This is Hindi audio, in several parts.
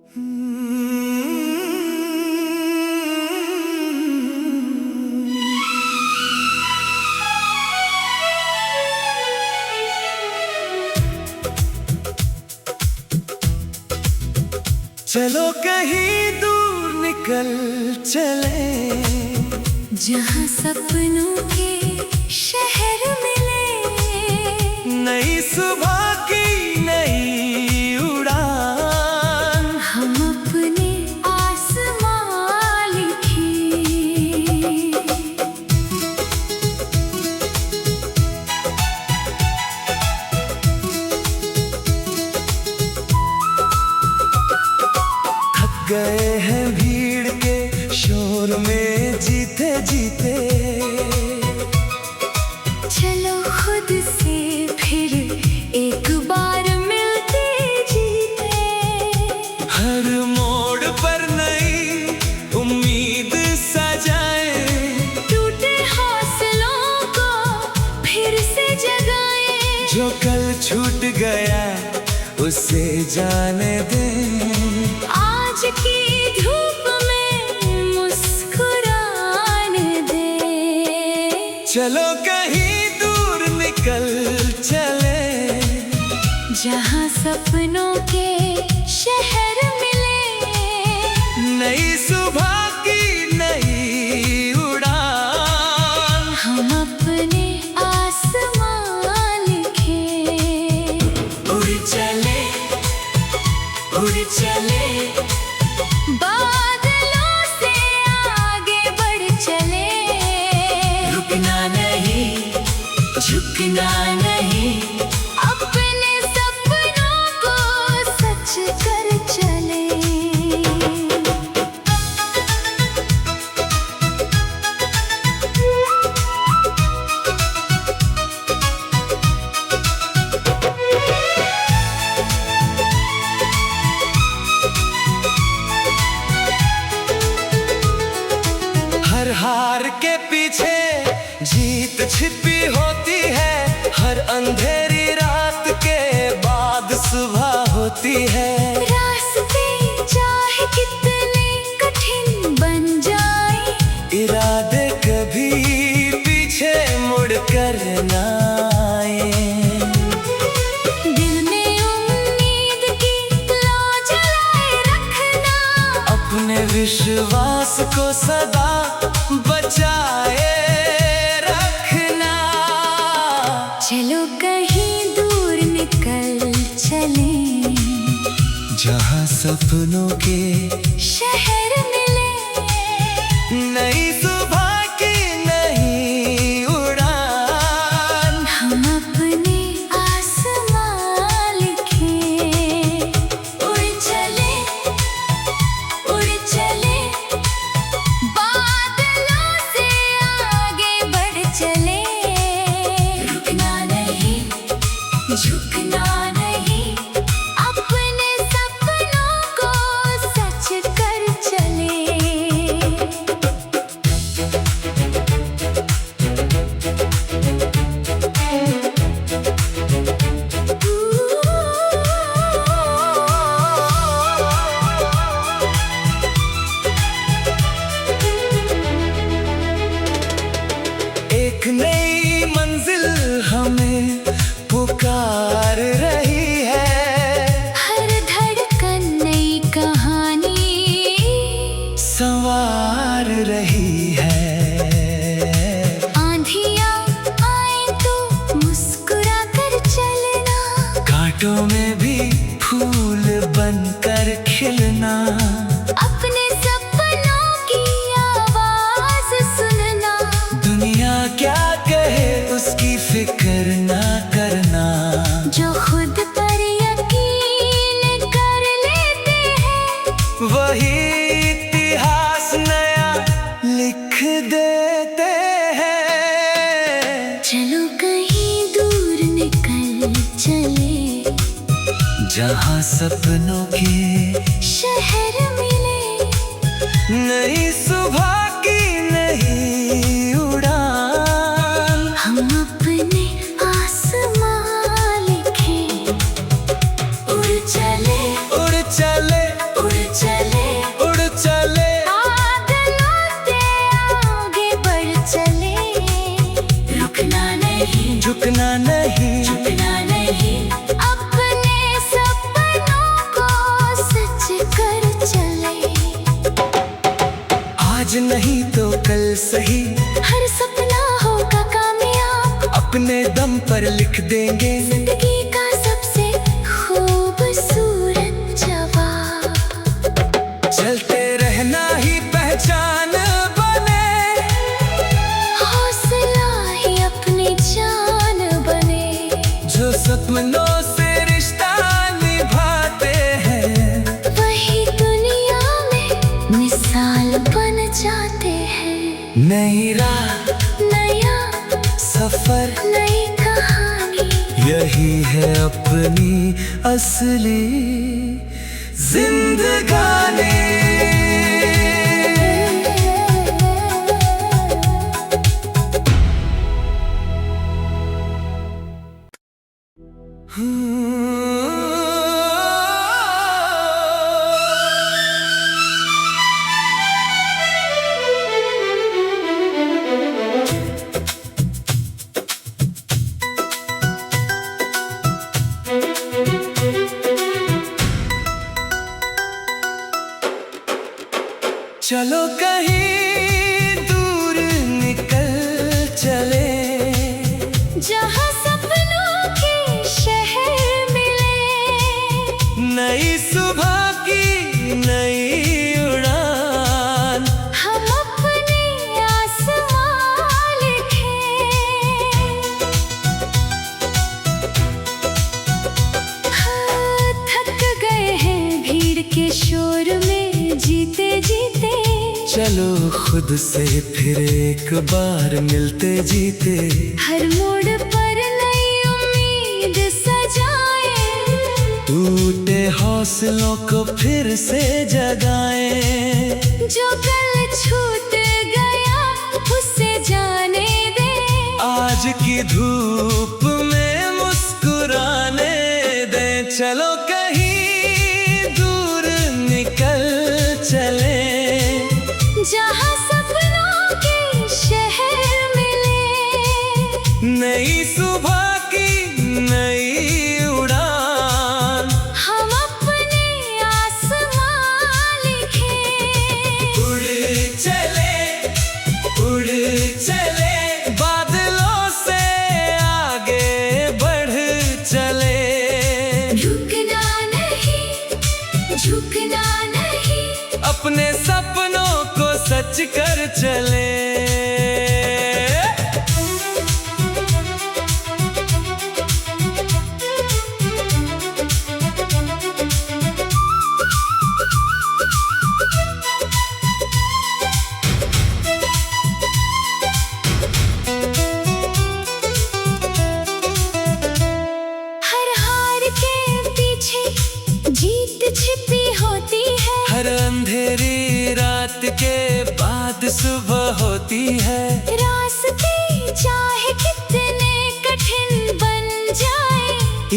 चलो कहीं दूर निकल चले, जहाँ सपनों के शहर मिले। नई सुबह की नई उड़ान, हम अपने आसमां लिखे। थक गए हैं भीड़ के शोर में जीते जीते। चलो खुद से फिर एक बार मिलते जीते। हर मोड़ पर नई उम्मीद सजाए, टूटे हौसलों को फिर से जगाए। जो कल छूट गया उसे जाने दें। आज की धूप में मुस्कुराने दे। चलो कहीं दूर निकल चले, जहाँ सपनों के शहर मिले। नई सुबह की नई उड़ान, हम अपने आसमां लिखे। उड़ चले, उड़ चले, बादलों से आगे बढ़ चले। रुकना नहीं, झुकना नहीं, अपने सपनों को सच कर चले। हर हार के पीछे जीत छिपी होती है। हर अंधेरी रात के बाद सुबह होती है। रास्ते चाहे कितने कठिन बन जाए, इरादे कभी पीछे मुड़ कर ना आए। दिल में उम्मीद की लौ जलाए रखना। अपने विश्वास को सदा बचाए रखना। चलो कहीं दूर निकल चले, जहाँ सपनों के शहर मिले। नई सुबह की नई उड़ान, हम अपने आसमां लिखे। उड़ चले, उड़ चले, बादलों से आगे बढ़ चले। रुकना नहीं, झुकना नहीं, अपने सपनों को सच कर चले। एक नई मंजिल हमें पुकार रही है। हर धड़कन नई कहानी संवार रही है। आंधियाँ आए तो मुस्कुरा कर चलना। कांटों में भी फूल बनकर खिलना। अपने सपनों की आवाज सुनना। दुनिया क्या कहे उसकी फिक्र ना करना। जो खुद पर यकीन कर लेते हैं, वही इतिहास नया लिख देते हैं। चलो कहीं दूर निकल चले, जहाँ सपनों के शहर मिले। नई सुबह की नई उड़ान, हम अपने आसमां लिखे। उड़ चले, उड़ चले, उड़ हम पर लिख देंगे जिंदगी का सबसे खूबसूरत जवाब। चलते रहना ही पहचान बने, हौसला ही अपनी जान बने। जो सपनों से रिश्ता निभाते हैं, वही दुनिया में मिसाल बन जाते हैं। नई राह, नया सफर, नई कहानी, यही है अपनी असली जिंदगानी। चलो कहीं दूर निकल चले, जहाँ सपनों के शहर मिले। नई सुबह की नई उड़ान, हम अपने आसमां लिखे। हाँ, थक गए हैं भीड़ के शोर में जीते जीते। चलो खुद से फिर एक बार मिलते जीते। हर मोड़ पर नई उम्मीद सजाए, टूटे हौसलों को फिर से जगाएं। जो कल छूट गया उसे जाने दे। आज की धूप में मुस्कुराने दें। चलो कहीं दूर निकल चले, जहाँ सपनों के शहर मिले। नई सुबह की नई उड़ान, हम अपने आसमां लिखे। उड़ चले बादलों से आगे बढ़ चले। रुकना नहीं, झुकना नहीं, अपने सपनों को सच कर चले। हर हार के पीछे जीत छिपी होती है। हर अंधेरी रात के बाद सुबह होती है। रास्ते चाहे कितने कठिन बन जाए,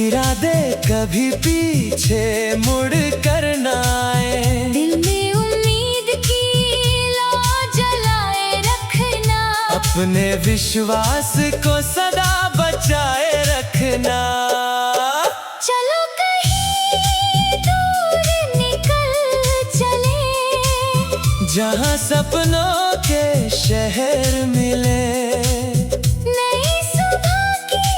इरादे कभी पीछे मुड़ कर ना आए। दिल में उम्मीद की लौ जलाए रखना। अपने विश्वास को सदा बचाए रखना। चलो कहीं दूर निकल चले, जहाँ सपनों के शहर मिले। नई सुबह की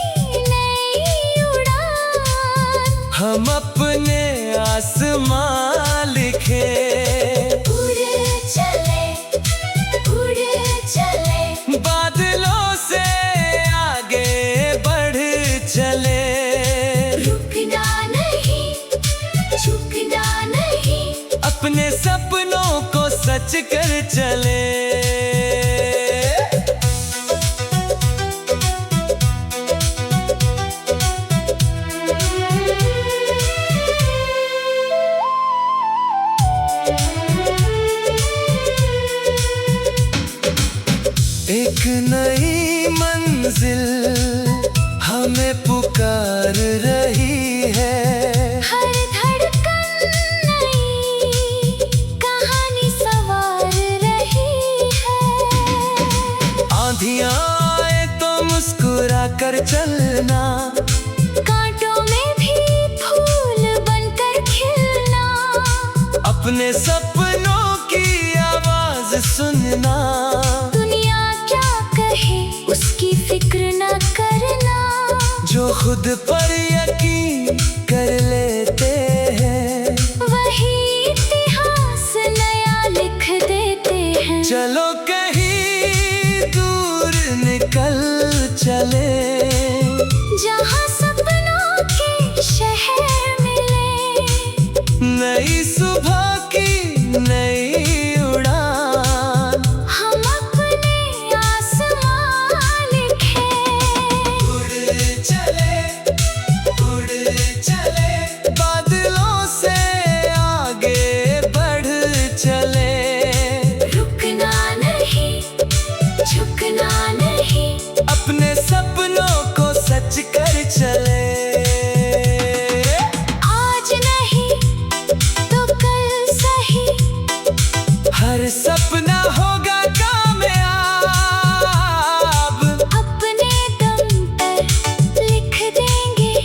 नई उड़ान, हम अपने आसमां लिखे। उड़ चले, बादलों से आगे बढ़ चले। रुकना नहीं, झुकना नहीं, अपने सपनों को सच कर चले। एक नई मंजिल हमें पुकार रही है। हर धड़कन नई कहानी सवार रही है। आंधियां आए तो मुस्कुरा कर चलना, कांटों में भी फूल बनकर खिलना। अपने सपनों की आवाज सुनना। दुनिया क्या कहे उसकी फिक्र न करना। खुद पर यकीन कर लेते हैं, वही इतिहास नया लिख देते हैं। चलो कहीं दूर निकल चले, जहाँ सपनों के शहर मिले। नई सुबह की नई उड़ान, हम अपने आसमां लिखे। उड़ चले बादलों से आगे बढ़ चले, रुकना नहीं, झुकना नहीं, अपने सपनों को सच कर चले। आज नहीं तो कल सही, हर सपना होगा कामयाब, अपने दम पर लिख देंगे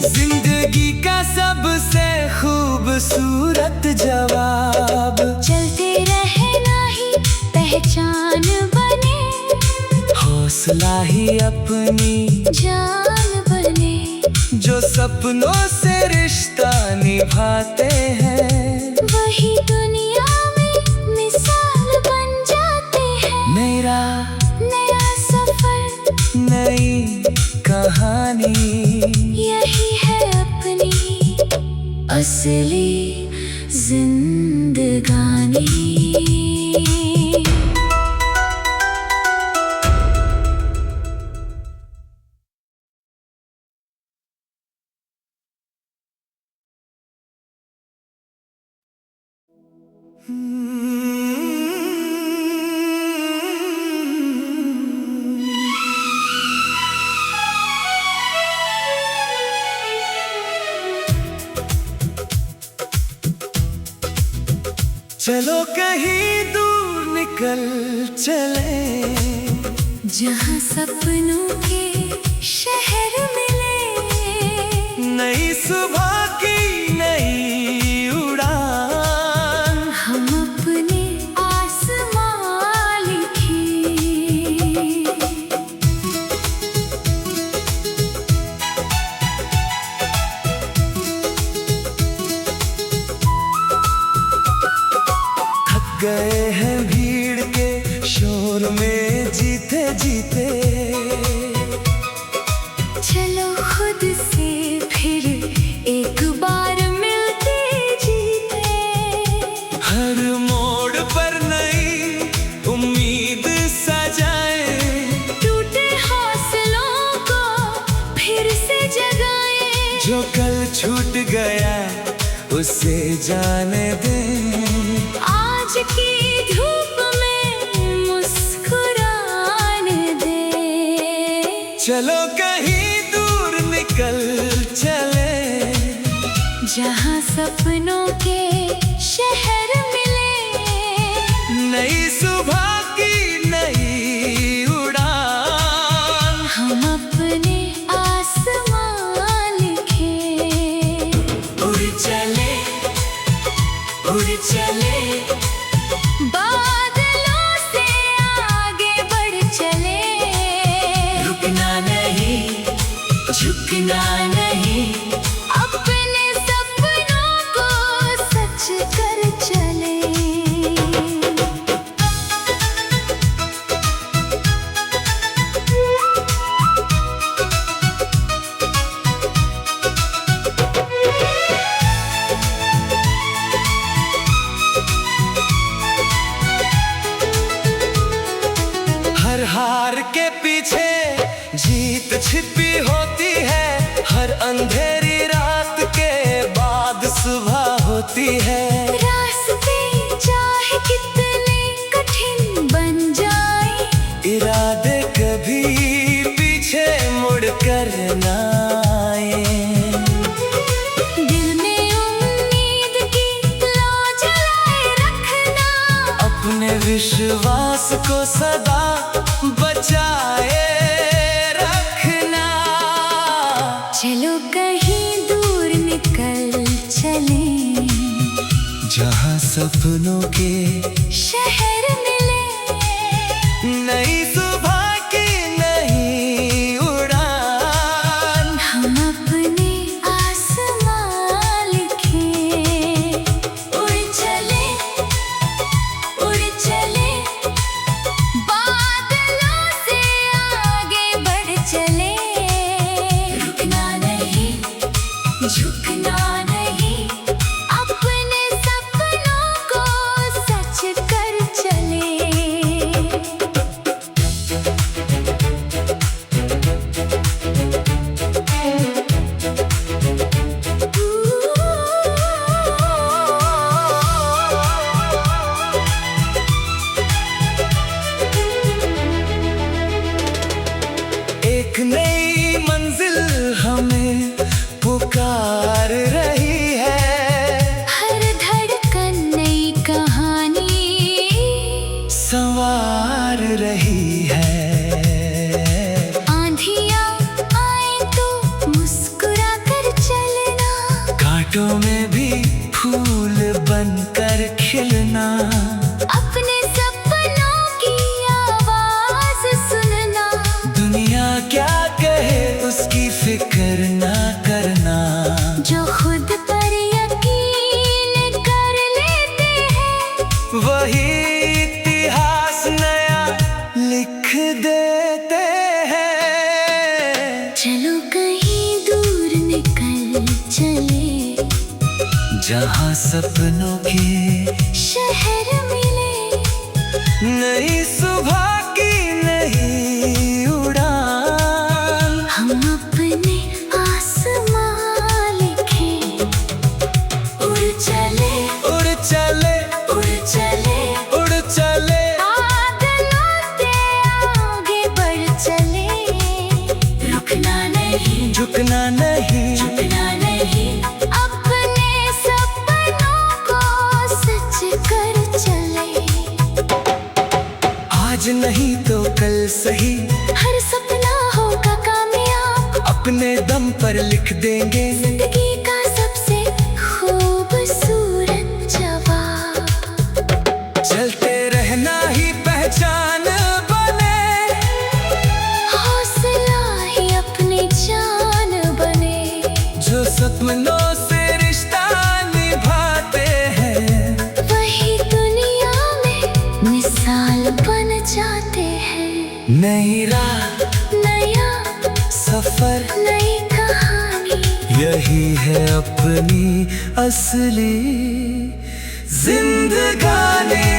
जिंदगी का सबसे खूबसूरत जवाब। चलते रहना ही पहचान बने, हौसला ही अपनी जान बने। जो सपनों से रिश्ता निभाते हैं, वही दुनिया में मिसाल बन जाते हैं। मेरा नया सफर, नई कहानी, यही है अपनी असली जिंदगानी। चलो कहीं दूर निकल चले, जहाँ सपनों के शहर मिले। नई सुबह की नई उड़ान, हम अपने आसमां लिखे। गए हैं भीड़ के शोर में जीते जीते, चलो खुद से फिर एक बार मिलते जीते। हर मोड़ पर नई उम्मीद सजाए, टूटे हौसलों को फिर से जगाए। जो कल छूट गया उसे जाने दें, आज की धूप में मुस्कुराने दे। चलो कहीं दूर निकल चले, जहाँ सपनों के शहर मिले। नई सुबह की नई उड़ान, हम अपने आसमां लिखे। उड़ चले बादलों से आगे बढ़ चले, रुकना नहीं, झुकना नहीं, अपने सपनों को सच कर चले। हर हार के पीछे जीत छिपी होती है, हर अंधेरी रात के बाद सुबह होती है। रास्ते चाहे कितने कठिन बन जाए, इरादे कभी पीछे मुड़ कर ना आए, दिल में उम्मीद की लौ जलाए रखना। अपने विश्वास को सदा बचाए रखना। चलो कहीं दूर निकल चले, जहाँ सपनों के शहर मिले। नई सुबह की नई उड़ान, हम जहाँ सपनों के शहर मिले, नई सुबह की नई उड़ान। हम अपने आसमां लिखे, उड़ चले उड़ चले उड़ चले उड़ चले, बादलों से आगे बढ़ चले, रुकना नहीं झुकना नहीं, झुकना नहीं, अपने सपनों को सच कर चले। आज नहीं तो कल सही, हर सपना होगा कामयाब, अपने दम पर लिख देंगे जिंदगी का सबसे खूबसूरत जवाब। चलते रहना ही पहचान बने, हौसला ही अपनी जान बने, जो सपनों से रिश्ता निभाते हैं, वही दुनिया में मिसाल बन जाते हैं। नई राह नया सफर, नई कहानी, यही है अपनी असली जिंदगानी।